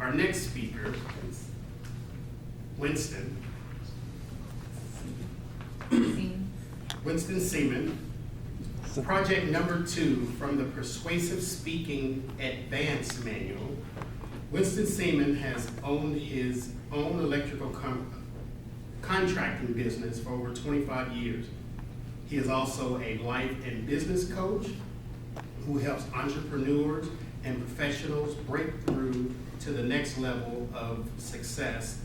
our next speaker is Winston. Winston Seaman. Project number 2 from the Persuasive Speaking Advanced Manual. Winston Seaman has owned his own electrical contracting business for over 25 years. He is also a life and business coach who helps entrepreneurs and professionals break through to the next level of success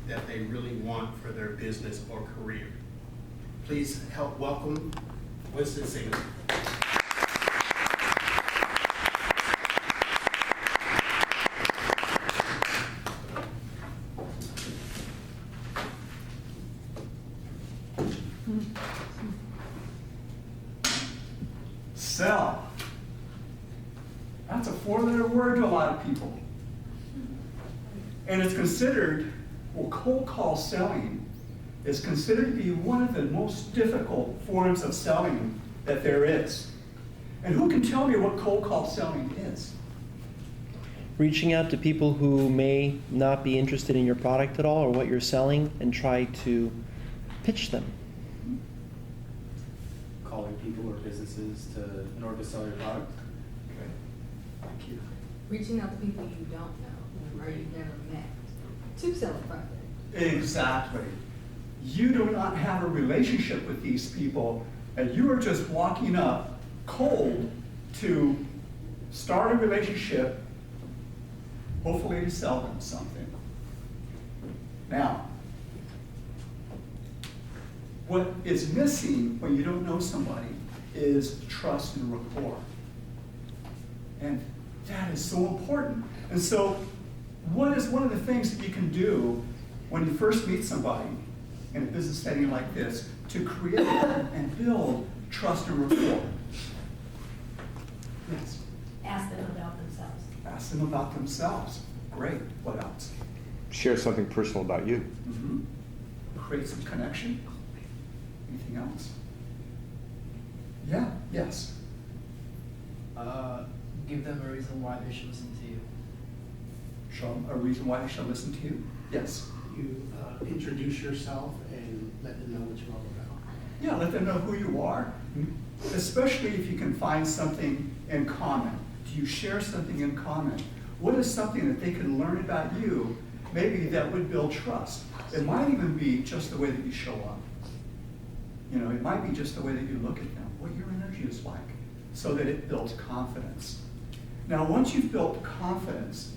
that they really want for their business or career. Please help welcome Winston Seaman. Sell. That's a 4-letter word to a lot of people. And it's considered, well, cold call selling is considered to be one of the most difficult forms of selling that there is. And who can tell me what cold call selling is? Reaching out to people who may not be interested in your product at all or what you're selling and try to pitch them. Calling people or businesses in order to sell your product. Okay. Thank you. Reaching out to people you don't know or you've never met to sell a product. Exactly. You do not have a relationship with these people, and you are just walking up cold to start a relationship, hopefully to sell them something. Now, what is missing when you don't know somebody is trust and rapport. And that is so important. And so, what is one of the things that you can do when you first meet somebody in a business setting like this to create and build trust and rapport? Yes. Ask them about themselves. Ask them about themselves. Great. What else? Share something personal about you. Mm-hmm. Create some connection. Anything else? Yeah. Yes. Give them a reason why they should listen to you. Show them a reason why they should listen to you. Yes. You introduce yourself and let them know what you're all about. Yeah, let them know who you are, especially if you can find something in common. Do you share something in common? What is something that they can learn about you, maybe that would build trust? It might even be just the way that you show up. You know, it might be just the way that you look at them, what your energy is like, so that it builds confidence. Now, once you've built confidence,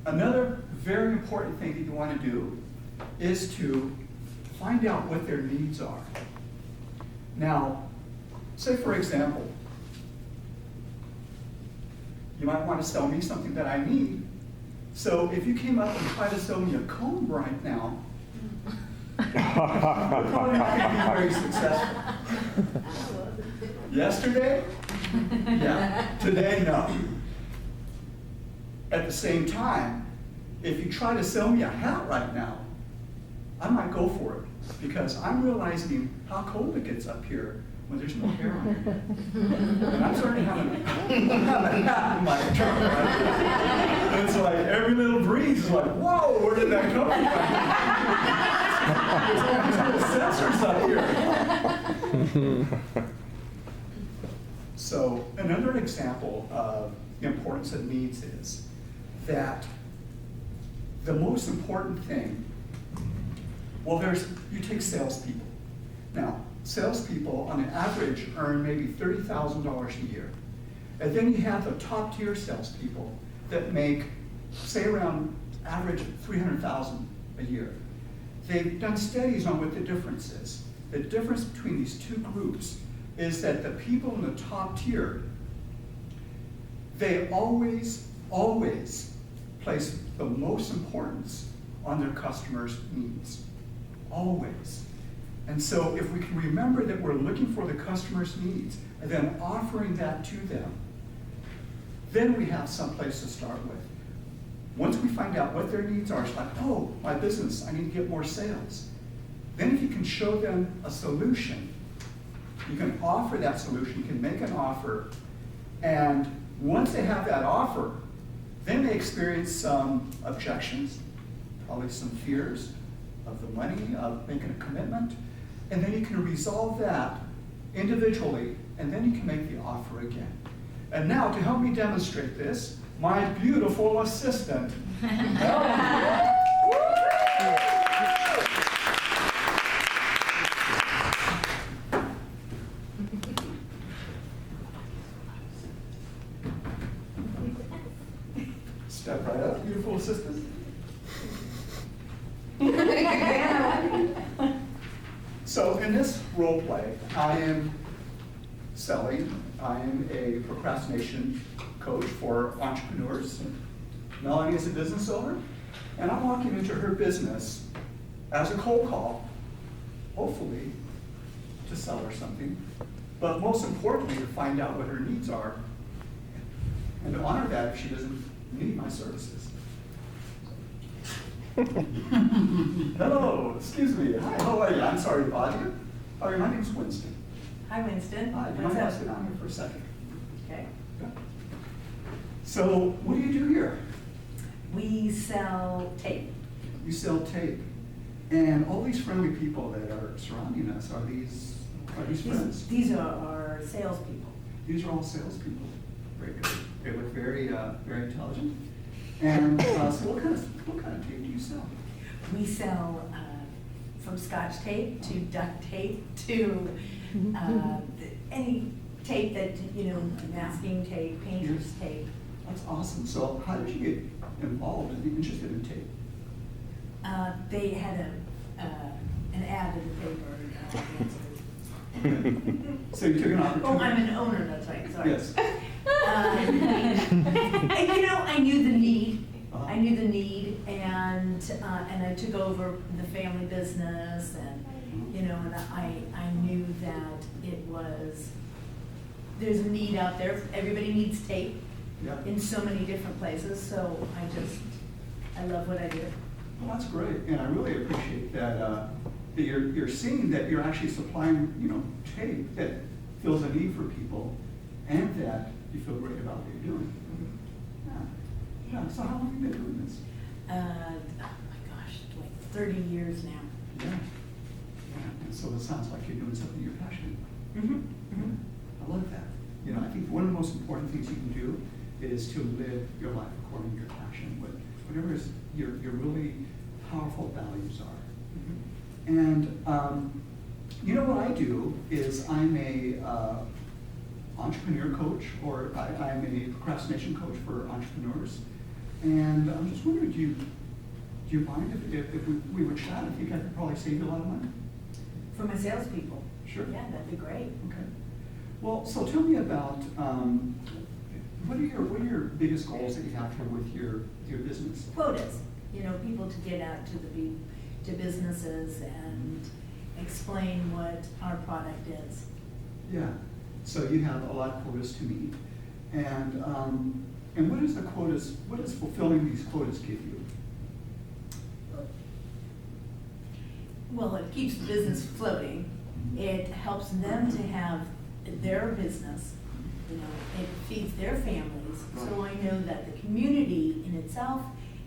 another very important thing that you want to do is to find out what their needs are. Now, say for example, you might want to sell me something that I need. So if you came up and tried to sell me a comb right now, you're probably not going to be very successful. Yesterday? Yeah. Today, no. At the same time, if you try to sell me a hat right now, I might go for it because I'm realizing how cold it gets up here when there's no hair on your head. And I'm starting to have a hat in my truck right now. And it's like every little breeze is like, whoa, where did that come from? There's all these little sensors up here. So another example of the importance of needs is that the most important thing, well, you take salespeople. Now, salespeople on an average earn maybe $30,000 a year. And then you have the top tier salespeople that make, say, around average $300,000 a year. They've done studies on what the difference is. The difference between these two groups is that the people in the top tier, they always place the most importance on their customers' needs. Always. And so if we can remember that we're looking for the customer's needs and then offering that to them, then we have some place to start with. Once we find out what their needs are, it's like, oh, my business, I need to get more sales. Then if you can show them a solution, you can offer that solution, you can make an offer, and once they have that offer, They may experience some objections, probably some fears of the money, of making a commitment, and then you can resolve that individually, and then you can make the offer again. And now, to help me demonstrate this, my beautiful assistant, Melanie. Step right up, beautiful assistant. So in this role play, I am a procrastination coach for entrepreneurs. Melanie is a business owner, and I'm walking into her business as a cold call, hopefully to sell her something, but most importantly, to find out what her needs are and to honor that if she doesn't need my services. Hello, excuse me. Hi, how are you? I'm sorry to bother you. How are you? My name's Winston. Hi, Winston. Hi, do you What's mind up? if I sit down here for a second? Okay. So, what do you do here? We sell tape. You sell tape. And all these friendly people that are surrounding us, are these friends? These are our salespeople. These are all salespeople. Very good. They look very, very intelligent. And so what kind of tape do you sell? We sell from Scotch tape to duct tape to any tape that, masking tape, painter's tape. That's awesome. So how did you get involved and be interested in tape? They had an ad in the paper. So you took an opportunity. Oh, I'm an owner, that's right, sorry. Yes. I knew the need. Uh-huh. I knew the need, and I took over the family business, and and I knew that there's a need out there. Everybody needs tape Yeah. in so many different places. So I love what I do. Well, that's great, and I really appreciate that that you're seeing that you're actually supplying tape that fills a need for people, and that you feel great about what you're doing. Yeah. So how long have you been doing this? Oh my gosh, like 30 years now. Yeah. And so it sounds like you're doing something you're passionate about. Mm-hmm. I love that. I think one of the most important things you can do is to live your life according to your passion, whatever your really powerful values are. And what I do is I'm a entrepreneur coach, or I'm a procrastination coach for entrepreneurs. And I'm just wondering, do you mind if we would chat? I think I could probably save you a lot of money. For my salespeople. Sure. Yeah, that'd be great. Okay. Well, so tell me about what are your biggest goals that you have here with your business? Quotas, people to get out to businesses and explain what our product is. Yeah. So you have a lot of quotas to meet, and what does fulfilling these quotas give you? Well, it keeps the business floating. It helps them to have their business. It feeds their families. So I know that the community in itself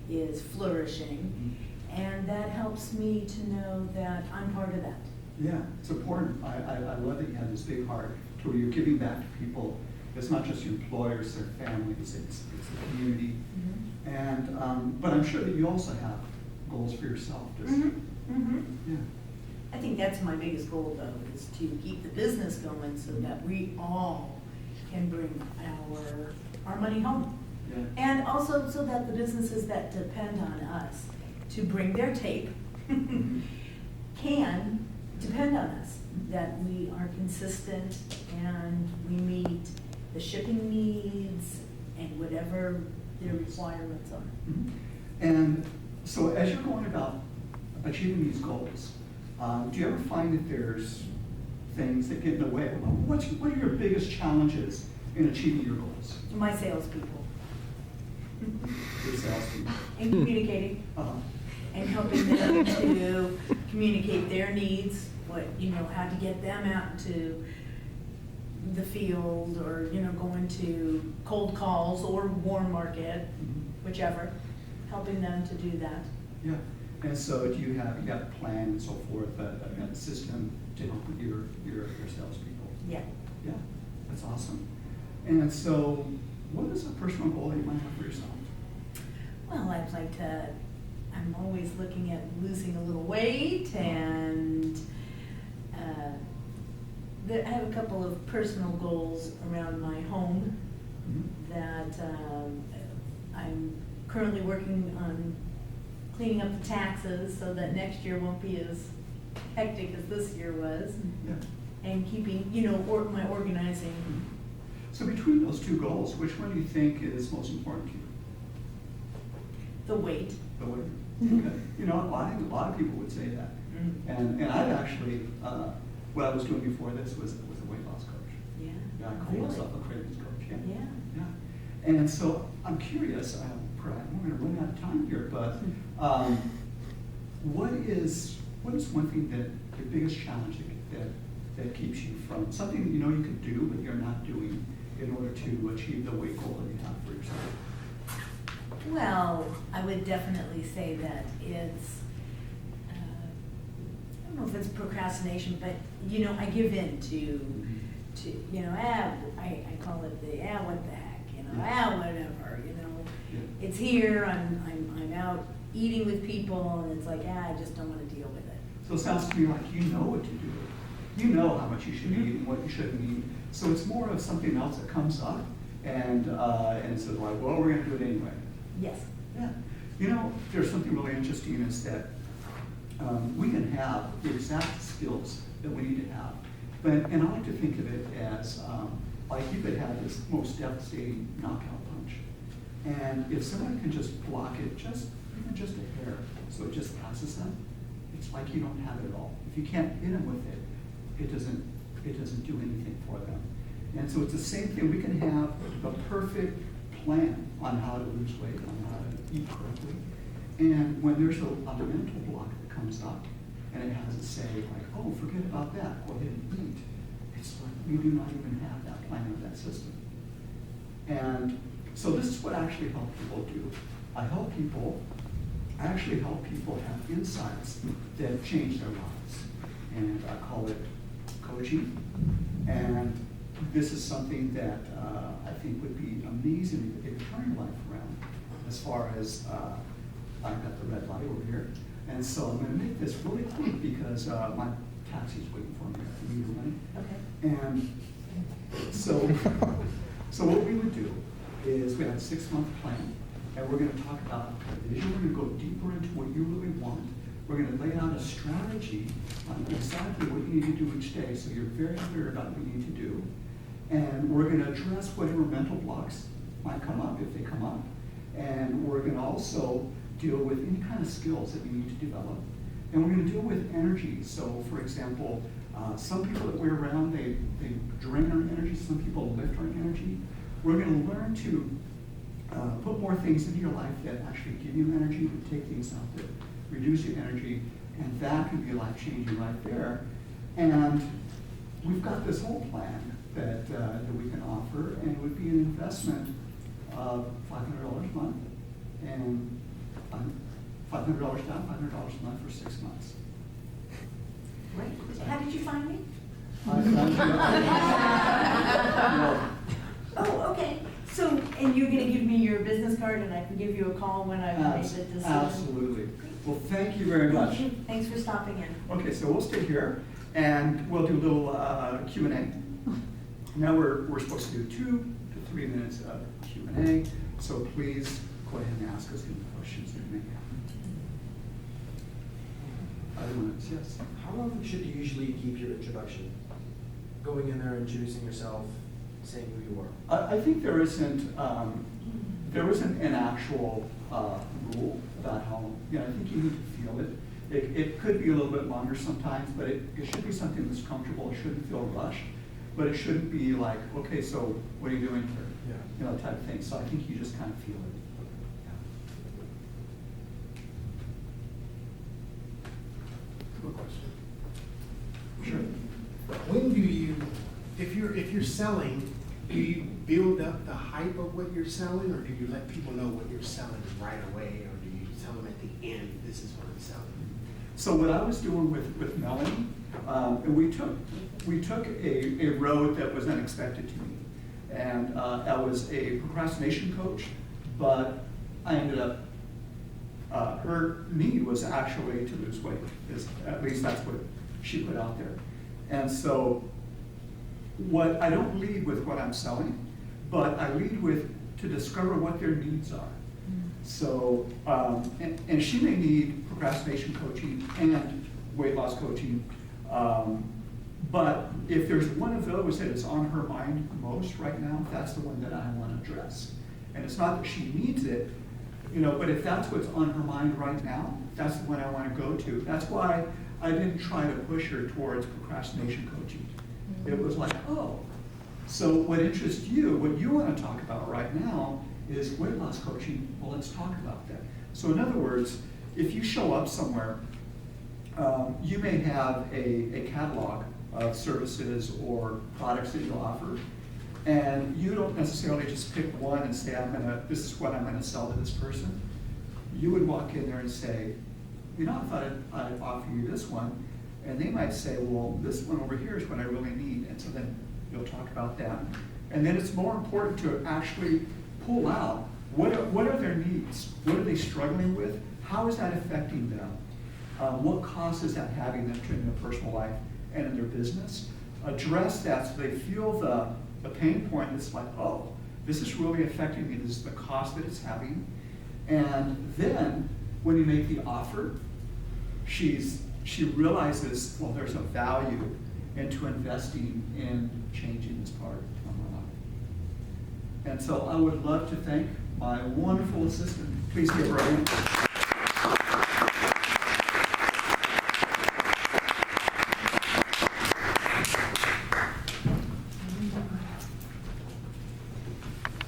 is flourishing, and that helps me to know that I'm part of that. Yeah, it's important. I love that you have this big heart to where you're giving back to people. It's not just your employers, their families, it's the community. And but I'm sure that you also have goals for yourself. Yeah. I think that's my biggest goal, though, is to keep the business going so that we all can bring our money home. Yeah. And also so that the businesses that depend on us to bring their tape can depend on us, that we are consistent and we meet the shipping needs and whatever their requirements are. And so as you're going about achieving these goals, do you ever find that there's things that get in the way? What are your biggest challenges in achieving your goals? My salespeople. Your salespeople. And communicating. And helping them to communicate their needs, how to get them out to the field, or, going to cold calls or warm market. whichever, helping them to do that. Yeah, and so do you have a plan and so forth, a system to help with your salespeople? Yeah. Yeah, that's awesome. And so, what is a personal goal that you might have for yourself? Well, I'd like to, I'm always looking at losing a little weight and I have a couple of personal goals around my home Mhm. that I'm currently working on cleaning up the taxes so that next year won't be as hectic as this year was. Yeah. And keeping, my organizing. So between those two goals, which one do you think is most important to you? The weight. The weight? Okay. You know, I think a lot of people would say that. And I've actually, what I was doing before this was a weight loss coach. Yeah. Yeah, I call myself a cravings coach, yeah. Yeah. Yeah. And so I'm curious, we're gonna run out of time here, but what is one thing that, your biggest challenge that keeps you from, something that you know you could do but you're not doing in order to achieve the weight goal that you have for yourself? Well, I would definitely say that it's, I don't know if it's procrastination, but, I give in to, I call it the, what the heck, whatever, Yeah. It's here, I'm out eating with people, and it's like, I just don't wanna deal with it. So it sounds to me like you know what to do. You know how much you should eat and what you shouldn't eat. So it's more of something else that comes up and it's like, well, we're gonna do it anyway. Yes. Yeah. You know, there's something really interesting is that we can have the exact skills that we need to have. And I like to think of it as like you could have this most devastating knockout punch. And if someone can just block it even just a hair, so it just passes them, it's like you don't have it at all. If you can't hit them with it, it doesn't do anything for them. And so it's the same thing. We can have a perfect plan on how to lose weight, on how to eat correctly. And when there's a mental block that comes up, and it has to say like, oh, forget about that, go ahead and eat. It's like we do not even have that plan or that system. And so this is what I actually help people do. I actually help people have insights that change their lives. And I call it coaching. And this is something that I think would be amazing if they could turn your life around. As far as, I've got the red light over here. And so I'm gonna make this really quick because my taxi's waiting for me at the meter running. Okay. And so what we would do is we have a 6-month plan, and we're gonna talk about a vision. We're gonna go deeper into what you really want. We're gonna lay out a strategy on exactly what you need to do each day, so you're very clear about what you need to do. And we're gonna address whatever mental blocks might come up, if they come up. And we're gonna also deal with any kind of skills that you need to develop. And we're gonna deal with energy. So for example, some people that we're around, they drain our energy, some people lift our energy. We're gonna learn to put more things into your life that actually give you energy, to take things out that reduce your energy, and that can be life-changing right there. And we've got this whole plan that we can offer, and it would be an investment of $500 a month, and $500 down, $500 a month for 6 months. Great. How did you find me? Oh, okay. So, and you're gonna give me your business card and I can give you a call when I've made the decision? Absolutely. Well, thank you very much. Thanks for stopping in. Okay, so we'll stay here and we'll do a little Q&A. Now we're supposed to do 2 to 3 minutes of Q&A, so please go ahead and ask us any questions that you may have. Other ones, yes? How long should you usually keep your introduction? Going in there, introducing yourself, saying who you are? I think there isn't an actual rule about how, I think you need to feel it. It could be a little bit longer sometimes, but it should be something that's comfortable. It shouldn't feel rushed, but it shouldn't be like, okay, so what are you doing here? Yeah. Type of thing. So I think you just kind of feel it. Good question. Sure. When do you, if you're selling, do you build up the hype of what you're selling, or do you let people know what you're selling right away, or do you tell them at the end, this is what I'm selling? So what I was doing with Melanie, and we took a road that was unexpected to me. And I was a procrastination coach, but I ended up, her need was actually to lose weight, at least that's what she put out there. And so I don't lead with what I'm selling, but I lead with to discover what their needs are. So, and she may need procrastination coaching and weight loss coaching, but if there's one of those that is on her mind most right now, that's the one that I want to address. And it's not that she needs it, but if that's what's on her mind right now, that's the one I want to go to. That's why I didn't try to push her towards procrastination coaching. It was like, oh, so what interests you, what you want to talk about right now is weight loss coaching. Well, let's talk about that. So in other words, if you show up somewhere, you may have a catalog of services or products that you offer, and you don't necessarily just pick one and say, this is what I'm gonna sell to this person. You would walk in there and say, I thought I'd offer you this one, and they might say, well, this one over here is what I really need, and so then you'll talk about that. And then it's more important to actually pull out what are their needs, what are they struggling with, how is that affecting them, what cost is that having them in their personal life and in their business. Address that so they feel the pain point. It's like, oh, this is really affecting me, this is the cost that it's having. And then when you make the offer, she realizes, well, there's a value into investing in changing this part of my life. And so I would love to thank my wonderful assistant. Please give her a hand.